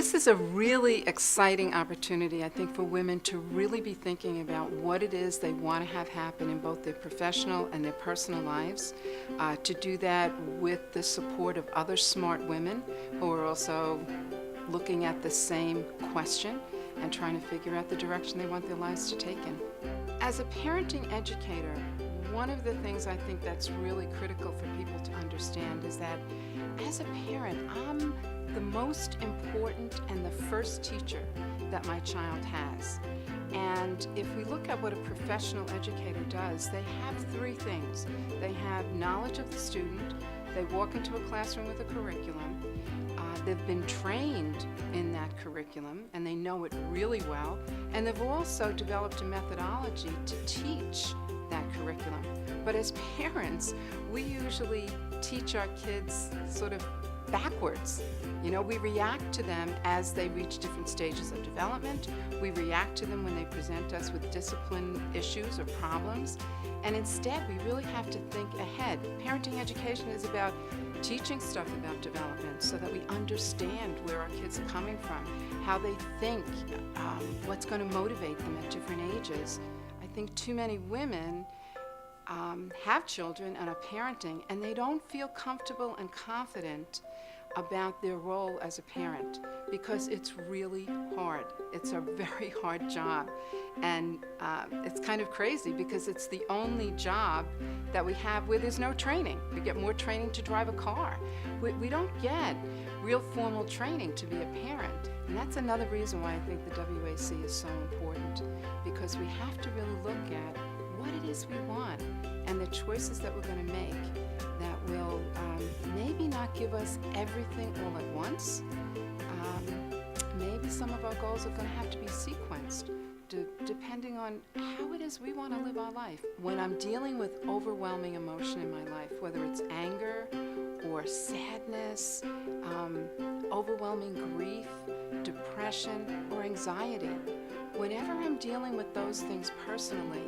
This is a really exciting opportunity, I think, for women to really be thinking about what it is they want to have happen in both their professional and their personal lives, to do that with the support of other smart women who are also looking at the same question and trying to figure out the direction they want their lives to take in. As a parenting educator, one of the things I think that's really critical for people to understand is that as a parent, I'm the most important and the first teacher that my child has. And if we look at what a professional educator does, they have three things. They have knowledge of the student, they walk into a classroom with a curriculum, they've been trained in that curriculum and they know it really well, and they've also developed a methodology to teach that curriculum. But as parents, we usually teach our kids sort of backwards. You know, we react to them as they reach different stages of development. We react to them when they present us with discipline issues or problems. And instead, we really have to think ahead. Parenting education is about teaching stuff about development so that we understand where our kids are coming from, how they think, what's going to motivate them at different ages. I think too many women have children and are parenting, and they don't feel comfortable and confident about their role as a parent because it's really hard. It's a very hard job, and it's kind of crazy because it's the only job that we have where there's no training. We get more training to drive a car. We don't get real formal training to be a parent, and that's another reason why I think the WAC is so important, because we have to really look at what it is we want and the choices that we're going to make that will maybe not give us everything all at once. Maybe some of our goals are going to have to be sequenced depending on how it is we want to live our life. When I'm dealing with overwhelming emotion in my life, whether it's anger or sadness, overwhelming grief, depression, or anxiety, whenever I'm dealing with those things personally,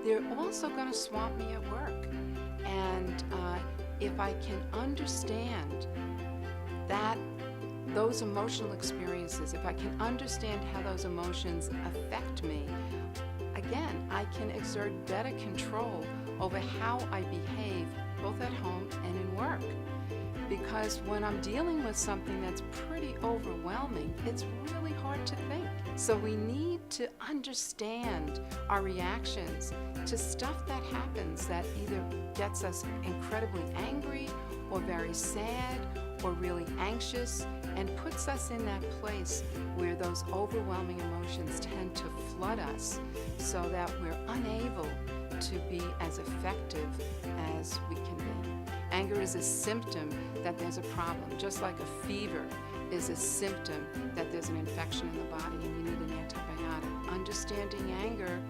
they're also going to swamp me at work. And if I can understand those emotional experiences, if I can understand how those emotions affect me, again, I can exert better control over how I behave both at home and in work. Because when I'm dealing with something that's pretty overwhelming, it's really hard to think. So we need to understand our reactions to stuff that happens that either gets us incredibly angry or very sad or really anxious, and puts us in that place where those overwhelming emotions tend to flood us so that we're unable to be as effective as we can be. Anger is a symptom that there's a problem, just like a fever is a symptom that there's an infection in the body and you need an antibiotic. Understanding anger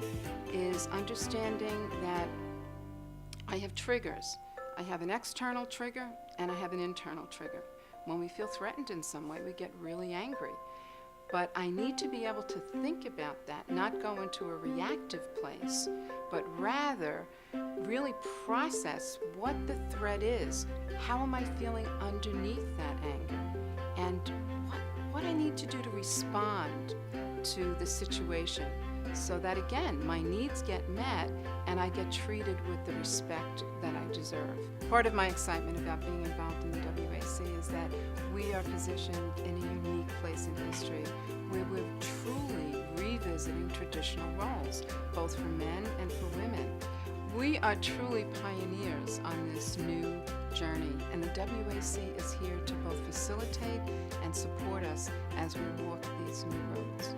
is understanding that I have triggers. I have an external trigger and I have an internal trigger. When we feel threatened in some way, we get really angry. But I need to be able to think about that, not go into a reactive place, but rather really process what the threat is. How am I feeling underneath that anger? And what I need to do to respond to the situation so that, again, my needs get met and I get treated with the respect that I deserve. Part of my excitement about being involved in the WAC is that we are positioned in a unique place in history where we're truly revisiting traditional roles, both for men and for women. We are truly pioneers on this new journey, and the WAC is here to both facilitate and support us as we walk these new roads.